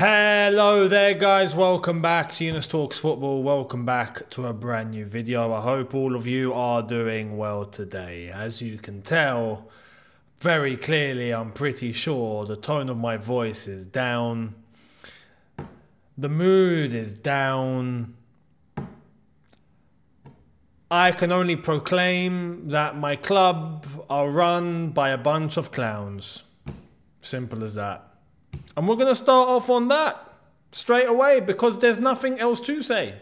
Hello there guys, welcome back to Younes Talks Football, welcome back to a brand new video. I hope all of you are doing well today. As you can tell very clearly, I'm pretty sure the tone of my voice is down, the mood is down. I can only proclaim that my club are run by a bunch of clowns. Simple as that. And we're going to start off on that straight away because there's nothing else to say.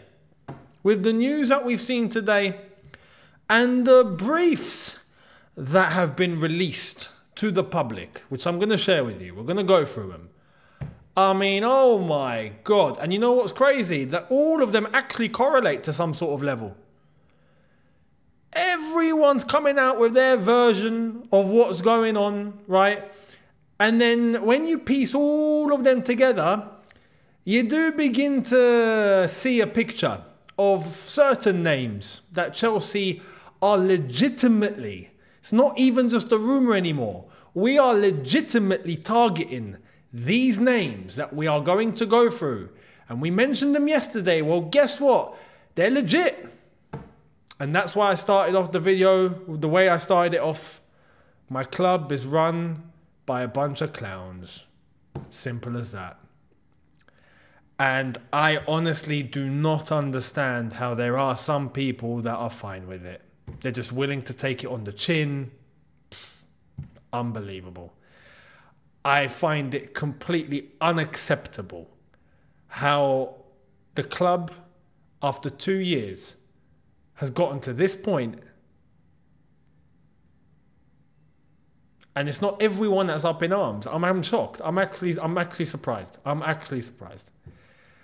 With the news that we've seen today and the briefs that have been released to the public, which I'm going to share with you. We're going to go through them. I mean, oh my God. And you know what's crazy? That all of them actually correlate to some sort of level. Everyone's coming out with their version of what's going on, right? And then when you piece all of them together, you do begin to see a picture of certain names that Chelsea are legitimately, it's not even just a rumour anymore, we are legitimately targeting these names that we are going to go through. And we mentioned them yesterday. Well, guess what? They're legit. And that's why I started off the video the way I started it off. My club is run by a bunch of clowns. Simple as that. And I honestly do not understand how there are some people that are fine with it. They're just willing to take it on the chin. Unbelievable. I find it completely unacceptable how the club, after 2 years, has gotten to this point. And it's not everyone that's up in arms. I'm shocked. I'm actually surprised. I'm actually surprised.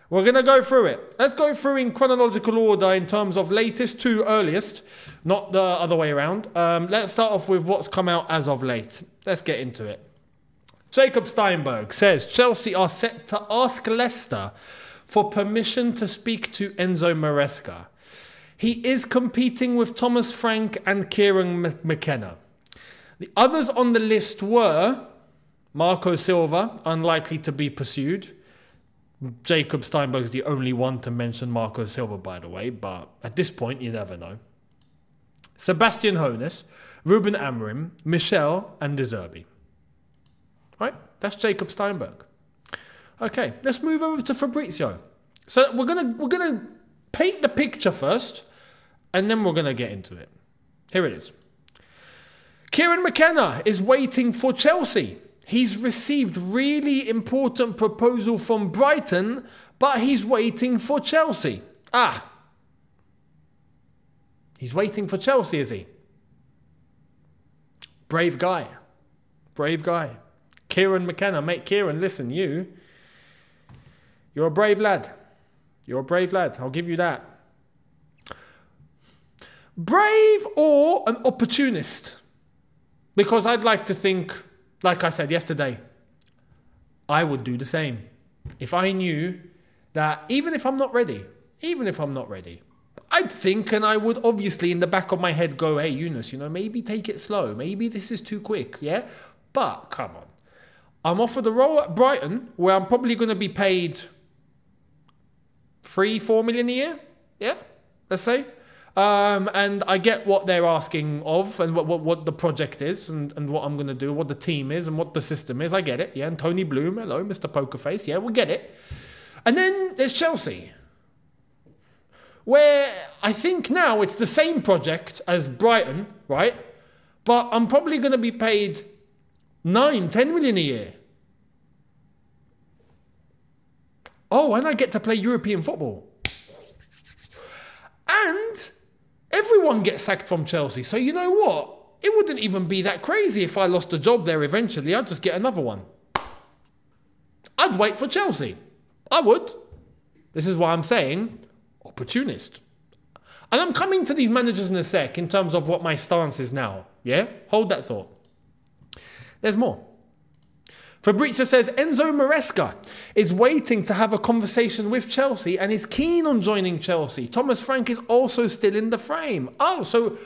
We're going to go through it. Let's go through in chronological order in terms of latest to earliest, not the other way around. Let's start off with what's come out as of late. Let's get into it. Jacob Steinberg says Chelsea are set to ask Leicester for permission to speak to Enzo Maresca. He is competing with Thomas Frank and Kieran McKenna. The others on the list were Marco Silva, unlikely to be pursued. Jacob Steinberg is the only one to mention Marco Silva, by the way, but at this point, you never know. Sebastian Hoeneß, Ruben Amorim, Michel, and De Zerbi. Right, that's Jacob Steinberg. Okay, let's move over to Fabrizio. So we're gonna paint the picture first, and then we're gonna get into it. Here it is. Kieran McKenna is waiting for Chelsea. He's received really important proposal from Brighton, but he's waiting for Chelsea. He's waiting for Chelsea, is he? Brave guy. Brave guy. Kieran McKenna. Mate, Kieran, listen, you're a brave lad. You're a brave lad. I'll give you that. Brave or an opportunist? Because I'd like to think, like I said yesterday, I would do the same. If I knew that even if I'm not ready, I'd think, and I would obviously in the back of my head go, hey, Younes, maybe take it slow. Maybe this is too quick, yeah? But come on. I'm offered a role at Brighton where I'm probably going to be paid 3-4 million a year, yeah? Let's say. And I get what they're asking of and what the project is and what I'm going to do, what the team is and what the system is. I get it. Yeah, and Tony Bloom, hello, Mr. Pokerface. Yeah, we get it. And then there's Chelsea, where I think now it's the same project as Brighton, right? But I'm probably going to be paid 9-10 million a year. Oh, and I get to play European football. And everyone gets sacked from Chelsea. So you know what? It wouldn't even be that crazy if I lost a job there eventually. I'd just get another one. I'd wait for Chelsea. I would. This is why I'm saying opportunist. And I'm coming to these managers in a sec in terms of what my stance is now. Yeah? Hold that thought. There's more. Fabrizio says Enzo Maresca is waiting to have a conversation with Chelsea and is keen on joining Chelsea. Thomas Frank is also still in the frame. Oh, so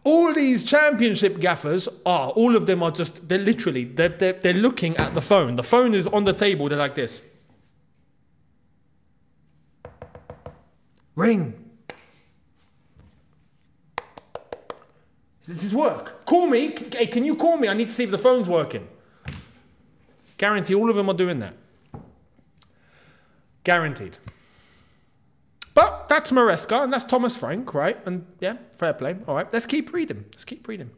all these championship gaffers all of them are just, they're looking at the phone. The phone is on the table. They're like this. Ring. Does this work? Call me. Hey, can you call me? I need to see if the phone's working. Guarantee all of them are doing that. Guaranteed. But that's Maresca and that's Thomas Frank, right? And yeah, fair play. All right, let's keep reading. Let's keep reading.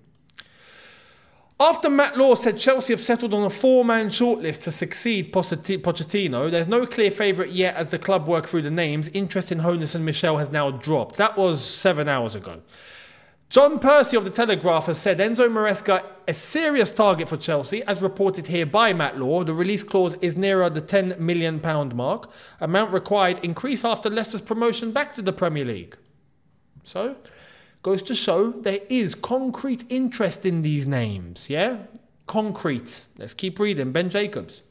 After Matt Law said Chelsea have settled on a four-man shortlist to succeed Pochettino, there's no clear favourite yet as the club work through the names. Interest in Younes and Michel has now dropped. That was 7 hours ago. John Percy of The Telegraph has said Enzo Maresca a serious target for Chelsea, as reported here by Matt Law. The release clause is nearer the £10 million mark. Amount required increase after Leicester's promotion back to the Premier League. So, goes to show there is concrete interest in these names, yeah? Concrete. Let's keep reading. Ben Jacobs.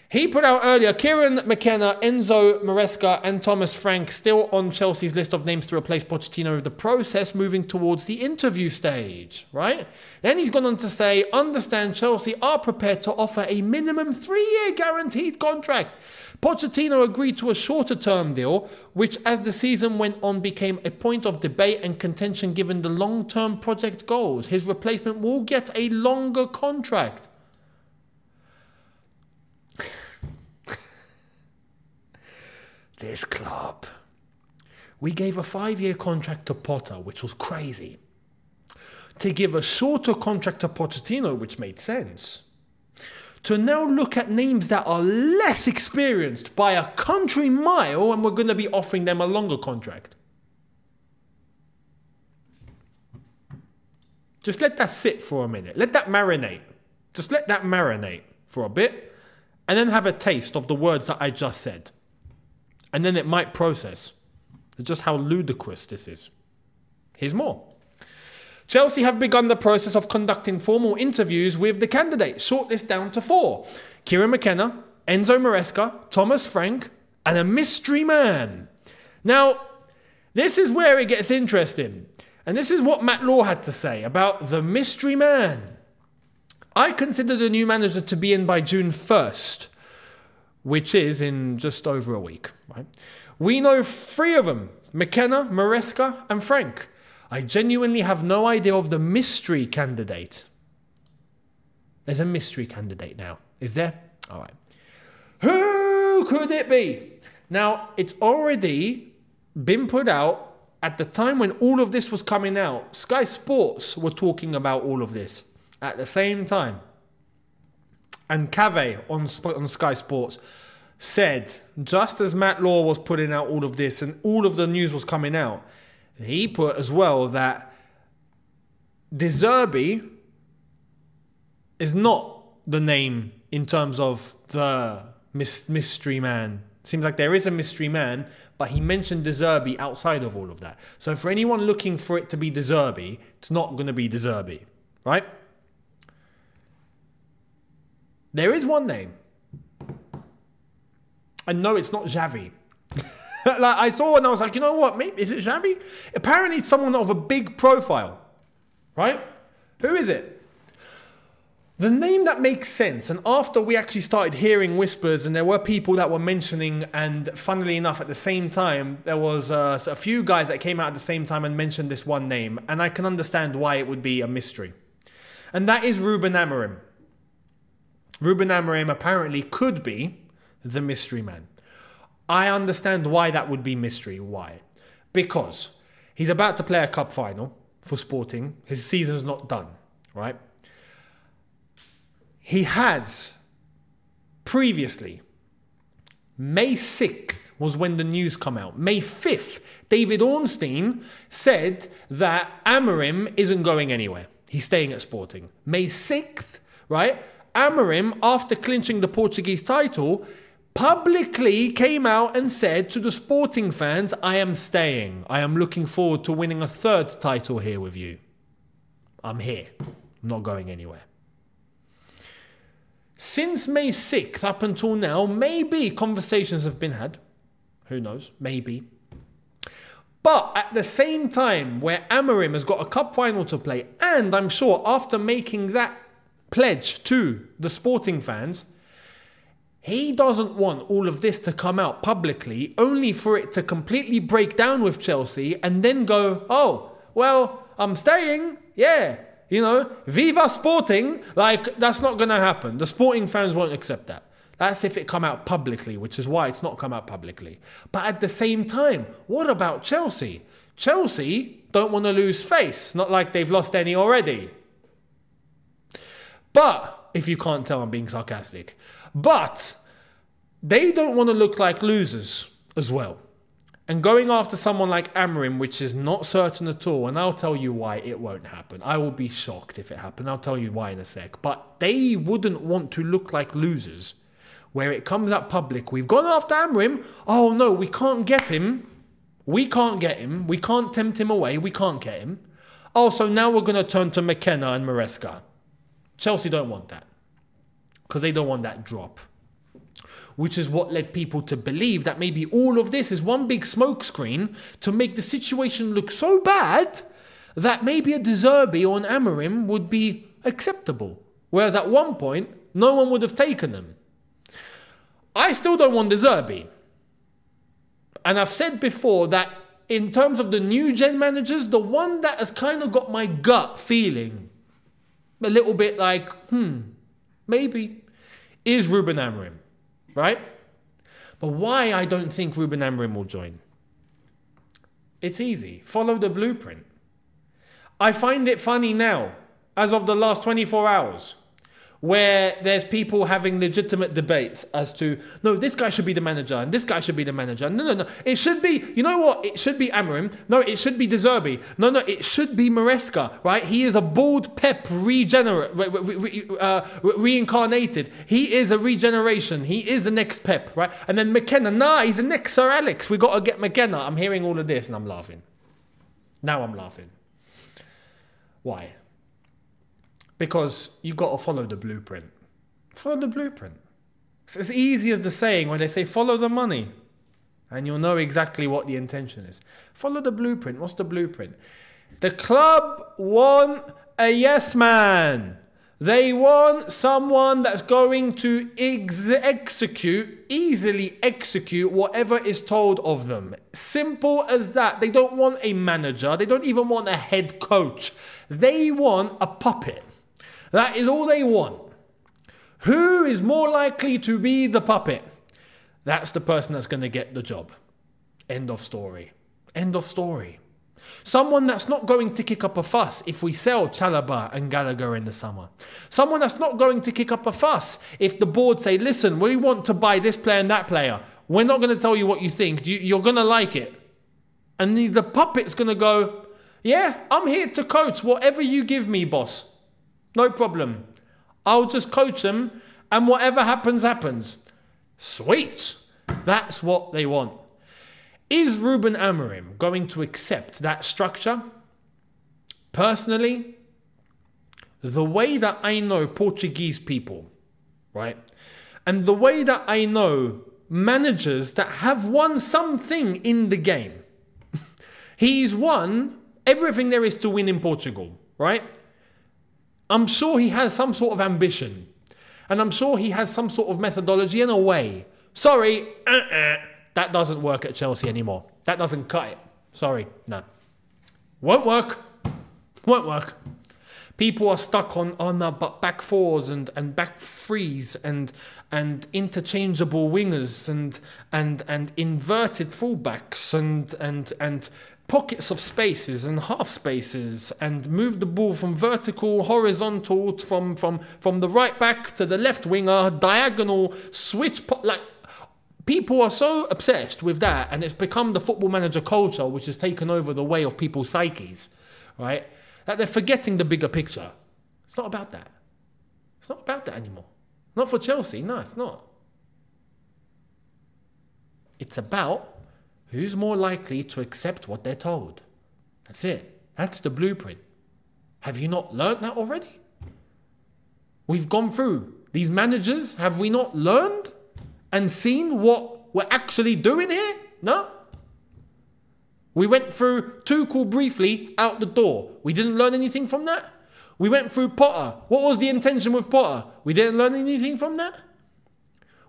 He put out earlier, Kieran McKenna, Enzo Maresca and Thomas Frank still on Chelsea's list of names to replace Pochettino, with the process moving towards the interview stage, right? Then he's gone on to say, understand Chelsea are prepared to offer a minimum 3-year guaranteed contract. Pochettino agreed to a shorter term deal, which as the season went on became a point of debate and contention given the long-term project goals. His replacement will get a longer contract. This club. We gave a 5-year contract to Potter, which was crazy. To give a shorter contract to Pochettino, which made sense. To now look at names that are less experienced by a country mile, and we're going to be offering them a longer contract. Just let that sit for a minute. Let that marinate. Just let that marinate for a bit, and then have a taste of the words that I just said. And then it might process just how ludicrous this is. Here's more. Chelsea have begun the process of conducting formal interviews with the candidates. Shortlist down to 4. Kieran McKenna, Enzo Maresca, Thomas Frank, and a mystery man. Now, this is where it gets interesting. And this is what Matt Law had to say about the mystery man. I consider the new manager to be in by June 1st. Which is in just over a week, right? We know 3 of them, McKenna, Maresca and Frank. I genuinely have no idea of the mystery candidate. There's a mystery candidate now, is there? All right. Who could it be? Now, it's already been put out at the time when all of this was coming out. Sky Sports were talking about all of this at the same time. And Cave on Sky Sports said, just as Matt Law was putting out all of this and all of the news was coming out, he put as well that De Zerbi is not the name in terms of the mystery man. Seems like there is a mystery man, but he mentioned De Zerbi outside of all of that. So for anyone looking for it to be De Zerbi, it's not going to be De Zerbi, right? There is one name. And no, it's not Xavi. Like I saw and I was like, you know what? Maybe is it Xavi? Apparently it's someone of a big profile. Right? Who is it? The name that makes sense, and after we actually started hearing whispers and there were people that were mentioning, and funnily enough at the same time there was a few guys that came out at the same time and mentioned this one name, and I can understand why it would be a mystery. And that is Ruben Amorim. Ruben Amorim apparently could be the mystery man. I understand why that would be mystery. Why? Because he's about to play a cup final for Sporting. His season's not done, right? He has previously, May 6th was when the news come out. May 5th, David Ornstein said that Amorim isn't going anywhere. He's staying at Sporting. May 6th, right? Amorim, after clinching the Portuguese title, publicly came out and said to the Sporting fans, I am staying. I am looking forward to winning a 3rd title here with you. I'm here. I'm not going anywhere. Since May 6th up until now, maybe conversations have been had. Who knows? Maybe. But at the same time, where Amorim has got a cup final to play, and I'm sure after making that pledge to the Sporting fans, He doesn't want all of this to come out publicly, only for it to completely break down with Chelsea and then go, oh, well, I'm staying. Yeah, you know, Viva Sporting. Like, that's not going to happen. The Sporting fans won't accept that. That's if it come out publicly, which is why it's not come out publicly. But at the same time, what about Chelsea? Chelsea don't want to lose face. Not like they've lost any already. But, if you can't tell, I'm being sarcastic. But they don't want to look like losers as well. And going after someone like Amorim, which is not certain at all, and I'll tell you why it won't happen. I will be shocked if it happened. I'll tell you why in a sec. But they wouldn't want to look like losers. Where it comes out public, we've gone after Amorim. Oh no, we can't get him. We can't get him. We can't tempt him away. We can't get him. Oh, so now we're going to turn to McKenna and Maresca. Chelsea don't want that. Because they don't want that drop. Which is what led people to believe that maybe all of this is one big smokescreen to make the situation look so bad that maybe a De Zerbi or an Amorim would be acceptable. Whereas at one point, no one would have taken them. I still don't want De Zerbi. And I've said before that in terms of the new gen managers, the one that has kind of got my gut feeling a little bit like, maybe, is Ruben Amorim. Right? But why I don't think Ruben Amorim will join? It's easy. Follow the blueprint. I find it funny now, as of the last 24 hours, where there's people having legitimate debates as to, no, this guy should be the manager, and this guy should be the manager. No. It should be, you know what? It should be Amorim. No, it should be De Zerbi. No, it should be Maresca, right? He is a bald Pep reincarnated. He is a regeneration. He is the next Pep, right? And then McKenna, nah, he's the next Sir Alex. We got to get McKenna. I'm hearing all of this and I'm laughing. Now I'm laughing. Why? Because you got to follow the blueprint. Follow the blueprint. It's as easy as the saying when they say follow the money. And you'll know exactly what the intention is. Follow the blueprint. What's the blueprint? The club want a yes man. They want someone that's going to easily execute whatever is told of them. Simple as that. They don't want a manager. They don't even want a head coach. They want a puppet. That is all they want. Who is more likely to be the puppet? That's the person that's going to get the job. End of story. End of story. Someone that's not going to kick up a fuss if we sell Chalobah and Gallagher in the summer. Someone that's not going to kick up a fuss if the board say, listen, we want to buy this player and that player. We're not going to tell you what you think. You're going to like it. And the puppet's going to go, yeah, I'm here to coach whatever you give me, boss. No problem. I'll just coach them and whatever happens, happens. Sweet. That's what they want. Is Ruben Amorim going to accept that structure? Personally, the way that I know Portuguese people, right? And the way that I know managers that have won something in the game. He's won everything there is to win in Portugal, right? I'm sure he has some sort of ambition. And I'm sure he has some sort of methodology in a way. Sorry, that doesn't work at Chelsea anymore. That doesn't cut it. Sorry, no. Won't work. Won't work. People are stuck on but back fours and back threes and interchangeable wingers and inverted fullbacks and pockets of spaces and half spaces and move the ball from vertical, horizontal, from the right back to the left winger, diagonal, switch, like people are so obsessed with that, and it's become the football manager culture which has taken over the way of people's psyches, right? That they're forgetting the bigger picture. It's not about that. It's not about that anymore. Not for Chelsea, no, it's not. It's about who's more likely to accept what they're told. That's it. That's the blueprint. Have you not learnt that already? We've gone through these managers. Have we not learned and seen what we're actually doing here? No? We went through Tuchel briefly out the door. We didn't learn anything from that. We went through Potter. What was the intention with Potter? We didn't learn anything from that.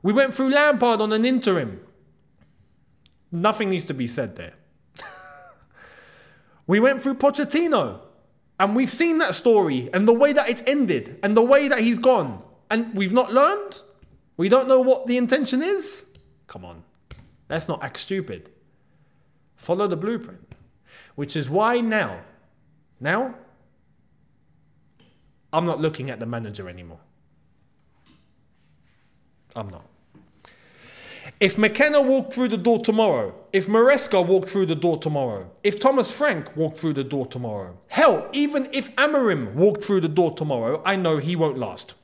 We went through Lampard on an interim. Nothing needs to be said there. We went through Pochettino. And we've seen that story and the way that it's ended and the way that he's gone. And we've not learned? We don't know what the intention is? Come on. Let's not act stupid. Follow the blueprint. Which is why now, I'm not looking at the manager anymore. I'm not. If McKenna walked through the door tomorrow, if Maresca walked through the door tomorrow, if Thomas Frank walked through the door tomorrow, hell, even if Amorim walked through the door tomorrow, I know he won't last.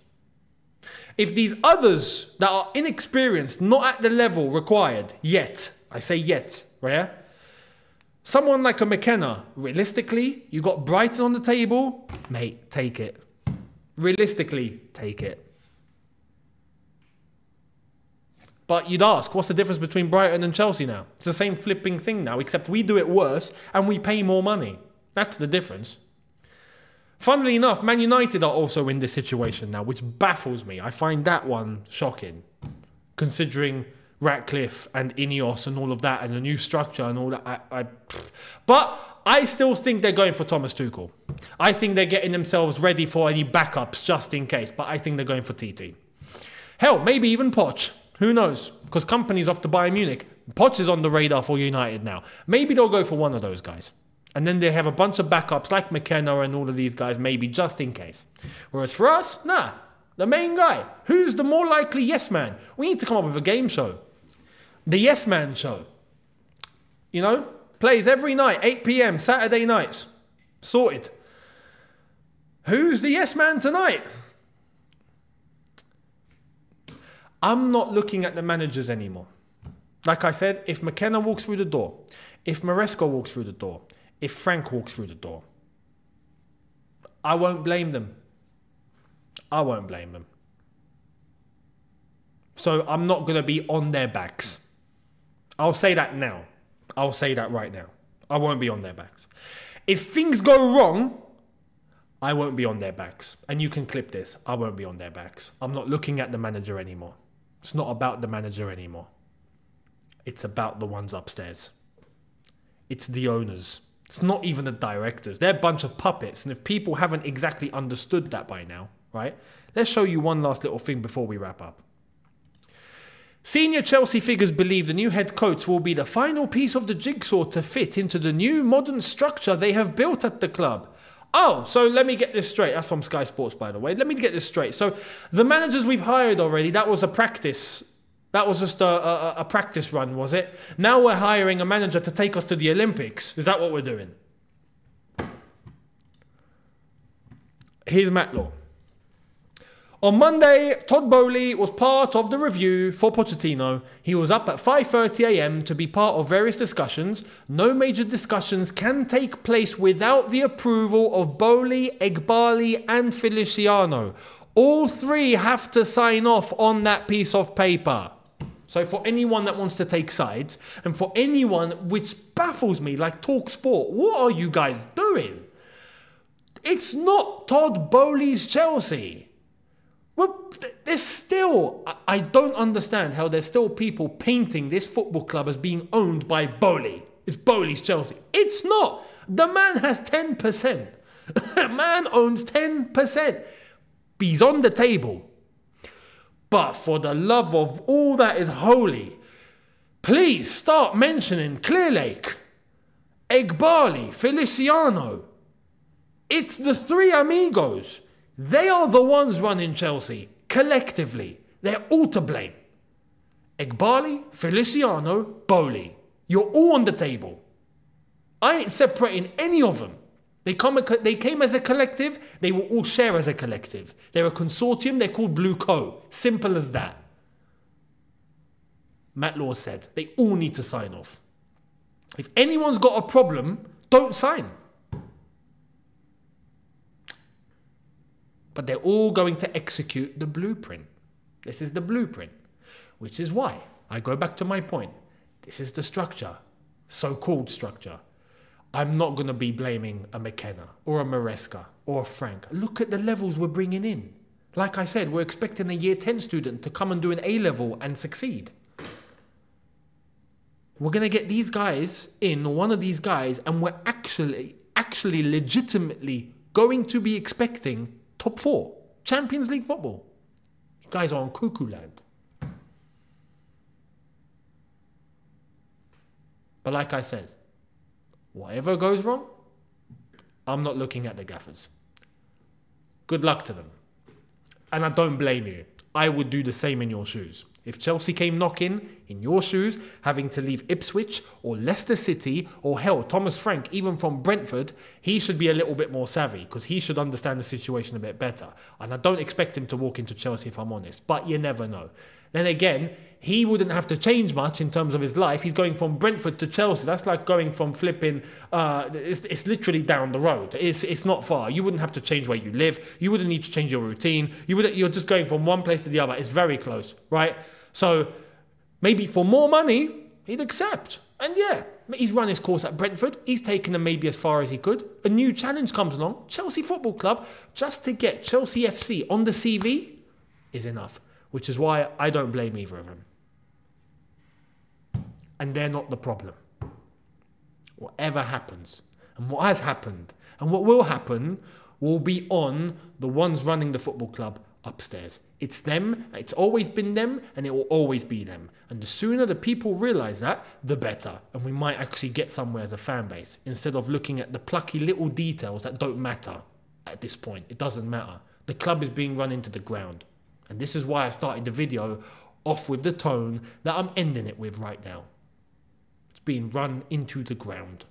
If these others that are inexperienced, not at the level required yet, I say yet, right? Someone like a McKenna, realistically, you got Brighton on the table, mate, take it. Realistically, take it. But you'd ask, what's the difference between Brighton and Chelsea now? It's the same flipping thing now, except we do it worse and we pay more money. That's the difference. Funnily enough, Man United are also in this situation now, which baffles me. I find that one shocking, considering Ratcliffe and Ineos and all of that and the new structure and all that. But I still think they're going for Thomas Tuchel. I think they're getting themselves ready for any backups just in case, but I think they're going for TT. Hell, maybe even Poch. Who knows? Because company's off to Bayern Munich. Poch is on the radar for United now. Maybe they'll go for one of those guys. And then they have a bunch of backups like McKenna and all of these guys, maybe just in case. Whereas for us, nah. The main guy. Who's the more likely yes man? We need to come up with a game show. The yes man show. You know? Plays every night, 8 p.m, Saturday nights. Sorted. Who's the yes man tonight? I'm not looking at the managers anymore. Like I said, if McKenna walks through the door, if Maresca walks through the door, if Frank walks through the door, I won't blame them. I won't blame them. So I'm not going to be on their backs. I'll say that now. I'll say that right now. I won't be on their backs. If things go wrong, I won't be on their backs. And you can clip this. I won't be on their backs. I'm not looking at the manager anymore. It's not about the manager anymore. It's about the ones upstairs. It's the owners. It's not even the directors. They're a bunch of puppets. And if people haven't exactly understood that by now, right? Let's show you one last little thing before we wrap up. Senior Chelsea figures believe the new head coach will be the final piece of the jigsaw to fit into the new modern structure they have built at the club. Oh, so let me get this straight. That's from Sky Sports, by the way. Let me get this straight. So the managers we've hired already, that was a practice. That was just a practice run, was it? Now we're hiring a manager to take us to the Olympics. Is that what we're doing? Here's Matt Law. On Monday, Todd Boehly was part of the review for Pochettino. He was up at 5:30 a.m. to be part of various discussions. No major discussions can take place without the approval of Boehly, Eghbali and Feliciano. All three have to sign off on that piece of paper. So for anyone that wants to take sides, and for anyone which baffles me, like Talk Sport, what are you guys doing? It's not Todd Boehly's Chelsea. Well, there's still, I don't understand how there's still people painting this football club as being owned by Boehly. It's Boehly's Chelsea. It's not. The man has 10%. The man owns 10%. He's on the table. But for the love of all that is holy, please start mentioning Clearlake, Eghbali, Feliciano. It's the three amigos. They are the ones running Chelsea, collectively. They're all to blame. Eghbali, Feliciano, Boehly. You're all on the table. I ain't separating any of them. They came as a collective. They will all share as a collective. They're a consortium. They're called Blue Co. Simple as that. Matt Law said they all need to sign off. If anyone's got a problem, don't sign. But they're all going to execute the blueprint. This is the blueprint. Which is why, I go back to my point. This is the structure. So-called structure. I'm not going to be blaming a McKenna or a Maresca or a Frank. Look at the levels we're bringing in. Like I said, we're expecting a year 10 student to come and do an A-level and succeed. We're going to get these guys in, or one of these guys, and we're actually legitimately going to be expecting top 4 Champions League football. You guys are on cuckoo land. But like I said, whatever goes wrong, I'm not looking at the gaffers. Good luck to them. And I don't blame you. I would do the same in your shoes. If Chelsea came knocking in your shoes, having to leave Ipswich or Leicester City, or hell, Thomas Frank, even from Brentford, he should be a little bit more savvy because he should understand the situation a bit better. And I don't expect him to walk into Chelsea, if I'm honest, but you never know. Then again, he wouldn't have to change much in terms of his life. He's going from Brentford to Chelsea. That's like going from flipping, it's literally down the road. It's not far. You wouldn't have to change where you live. You wouldn't need to change your routine. You're just going from one place to the other. It's very close, right? So maybe for more money, he'd accept. And yeah, he's run his course at Brentford. He's taken them maybe as far as he could. A new challenge comes along, Chelsea Football Club, just to get Chelsea FC on the CV is enough. Which is why I don't blame either of them. And they're not the problem. Whatever happens, and what has happened, and what will happen, will be on the ones running the football club upstairs. It's them, it's always been them, and it will always be them. And the sooner the people realise that, the better. And we might actually get somewhere as a fan base, instead of looking at the plucky little details that don't matter at this point. It doesn't matter. The club is being run into the ground. And this is why I started the video off with the tone that I'm ending it with right now. It's being run into the ground.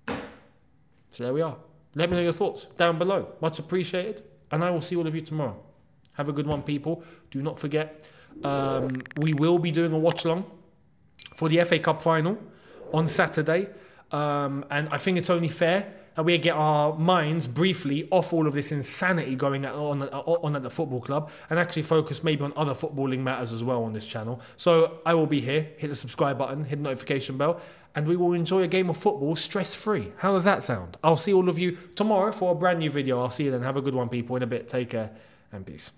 So there we are. Let me know your thoughts down below. Much appreciated. And I will see all of you tomorrow. Have a good one, people. Do not forget, we will be doing a watch-along for the FA Cup final on Saturday. And I think it's only fair that we get our minds briefly off all of this insanity going on at the football club and actually focus maybe on other footballing matters as well on this channel. So I will be here. Hit the subscribe button, hit the notification bell, and we will enjoy a game of football stress-free. How does that sound? I'll see all of you tomorrow for a brand new video. I'll see you then. Have a good one, people. In a bit. Take care and peace.